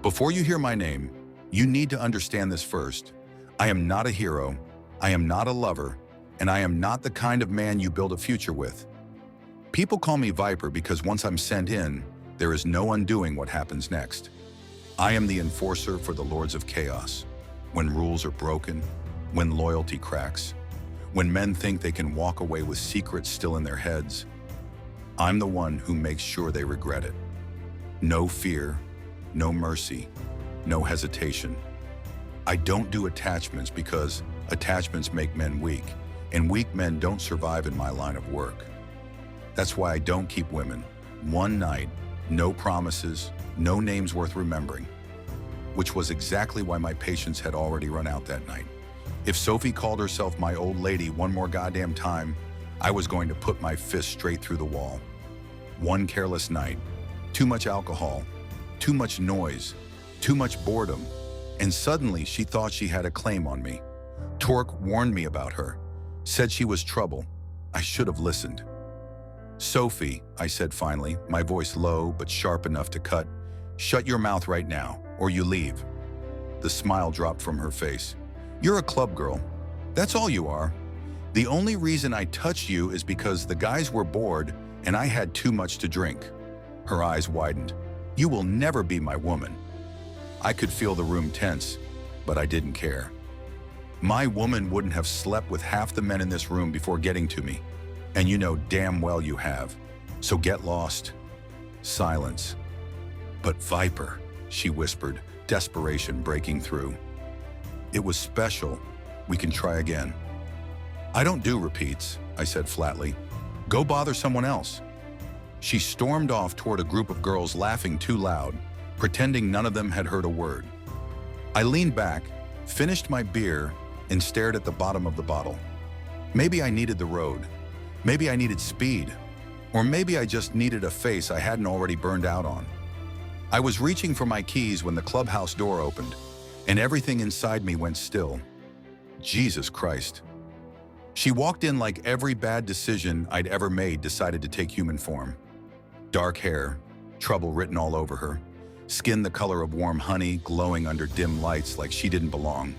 Before you hear my name, you need to understand this first. I am not a hero, I am not a lover, and I am not the kind of man you build a future with. People call me Viper because once I'm sent in, there is no undoing what happens next. I am the enforcer for the Lords of Chaos. When rules are broken, when loyalty cracks, when men think they can walk away with secrets still in their heads, I'm the one who makes sure they regret it. No fear, no mercy, no hesitation. I don't do attachments because attachments make men weak, and weak men don't survive in my line of work. That's why I don't keep women. One night, no promises, no names worth remembering. Which was exactly why my patience had already run out that night. If Sophie called herself my old lady one more goddamn time, I was going to put my fist straight through the wall. One careless night, too much alcohol, too much noise, too much boredom, and suddenly she thought she had a claim on me. Torque warned me about her, said she was trouble. I should have listened. Sophie, I said finally, my voice low but sharp enough to cut, shut your mouth right now, or you leave. The smile dropped from her face. You're a club girl. That's all you are. The only reason I touched you is because the guys were bored and I had too much to drink. Her eyes widened. You will never be my woman. I could feel the room tense, but I didn't care. My woman wouldn't have slept with half the men in this room before getting to me. And you know damn well you have. So get lost. Silence. But Viper, she whispered, desperation breaking through. It was special. We can try again. I don't do repeats, I said flatly. Go bother someone else. She stormed off toward a group of girls laughing too loud, pretending none of them had heard a word. I leaned back, finished my beer, and stared at the bottom of the bottle. Maybe I needed the road. Maybe I needed speed. Or maybe I just needed a face I hadn't already burned out on. I was reaching for my keys when the clubhouse door opened, and everything inside me went still. Jesus Christ. She walked in like every bad decision I'd ever made decided to take human form. Dark hair, trouble written all over her, skin the color of warm honey glowing under dim lights like she didn't belong,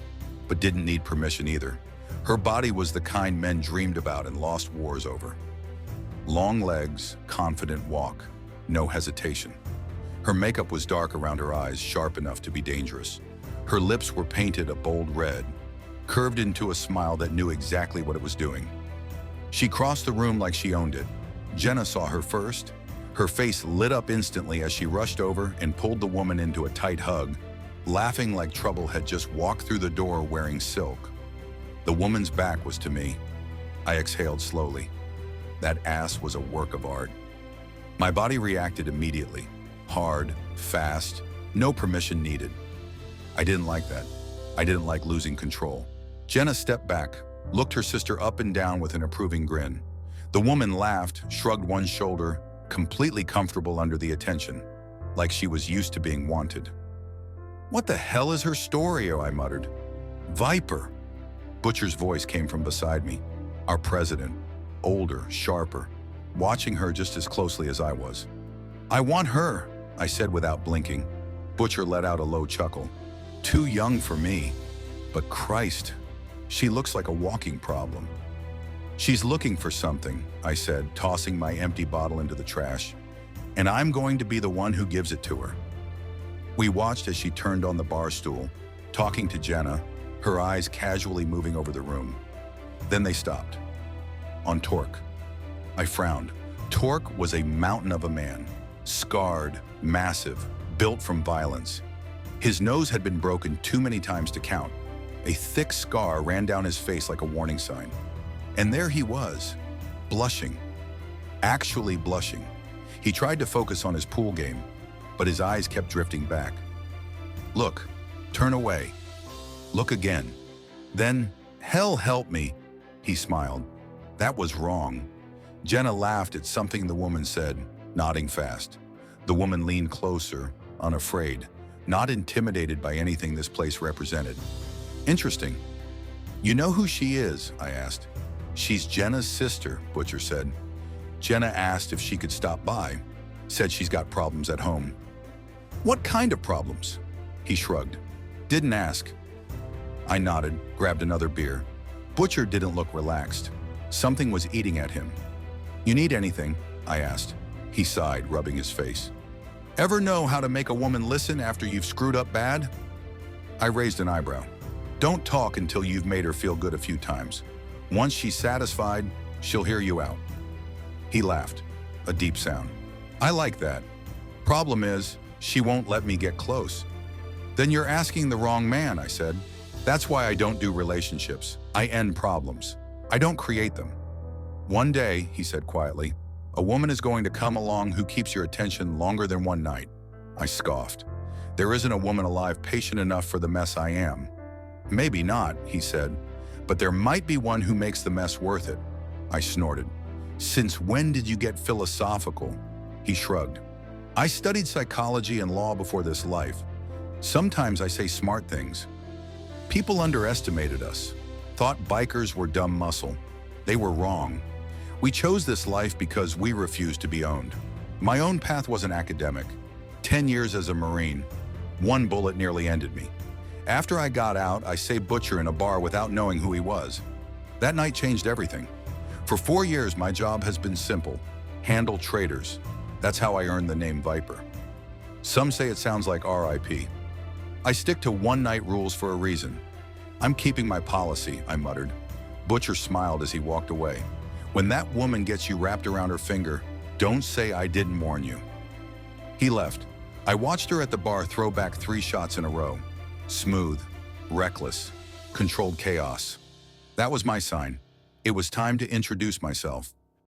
but didn't need permission either. Her body was the kind men dreamed about and lost wars over. Long legs, confident walk, no hesitation. Her makeup was dark around her eyes, sharp enough to be dangerous. Her lips were painted a bold red, curved into a smile that knew exactly what it was doing. She crossed the room like she owned it. Jenna saw her first. Her face lit up instantly as she rushed over and pulled the woman into a tight hug, laughing like trouble had just walked through the door wearing silk. The woman's back was to me. I exhaled slowly. That ass was a work of art. My body reacted immediately. Hard, fast, no permission needed. I didn't like that. I didn't like losing control. Jenna stepped back, looked her sister up and down with an approving grin. The woman laughed, shrugged one shoulder, completely comfortable under the attention, like she was used to being wanted. What the hell is her story? I muttered. Viper. Butcher's voice came from beside me. Our president, older, sharper, watching her just as closely as I was. I want her, I said without blinking. Butcher let out a low chuckle. Too young for me, but Christ, she looks like a walking problem. She's looking for something, I said, tossing my empty bottle into the trash, and I'm going to be the one who gives it to her. We watched as she turned on the bar stool, talking to Jenna, her eyes casually moving over the room. Then they stopped. On Torque. I frowned. Torque was a mountain of a man, scarred, massive, built from violence. His nose had been broken too many times to count. A thick scar ran down his face like a warning sign. And there he was, blushing. Actually blushing. He tried to focus on his pool game, but his eyes kept drifting back. Look, turn away. Look again. Then, hell help me, he smiled. That was wrong. Jenna laughed at something the woman said, nodding fast. The woman leaned closer, unafraid, not intimidated by anything this place represented. Interesting. You know who she is? I asked. She's Jenna's sister, Butcher said. Jenna asked if she could stop by, said she's got problems at home. What kind of problems? He shrugged. Didn't ask. I nodded, grabbed another beer. Butcher didn't look relaxed. Something was eating at him. You need anything? I asked. He sighed, rubbing his face. Ever know how to make a woman listen after you've screwed up bad? I raised an eyebrow. Don't talk until you've made her feel good a few times. Once she's satisfied, she'll hear you out. He laughed, a deep sound. I like that. Problem is, she won't let me get close. Then you're asking the wrong man, I said. That's why I don't do relationships. I end problems. I don't create them. One day, he said quietly, a woman is going to come along who keeps your attention longer than one night. I scoffed. There isn't a woman alive patient enough for the mess I am. Maybe not, he said, but there might be one who makes the mess worth it. I snorted. Since when did you get philosophical? He shrugged. I studied psychology and law before this life. Sometimes I say smart things. People underestimated us, thought bikers were dumb muscle. They were wrong. We chose this life because we refused to be owned. My own path wasn't academic. 10 years as a Marine. One bullet nearly ended me. After I got out, I saved Butcher in a bar without knowing who he was. That night changed everything. For 4 years, my job has been simple. Handle traitors. That's how I earned the name Viper. Some say it sounds like RIP. I stick to one-night rules for a reason. I'm keeping my policy, I muttered. Butcher smiled as he walked away. When that woman gets you wrapped around her finger, don't say I didn't warn you. He left. I watched her at the bar throw back 3 shots in a row. Smooth, reckless, controlled chaos. That was my sign. It was time to introduce myself.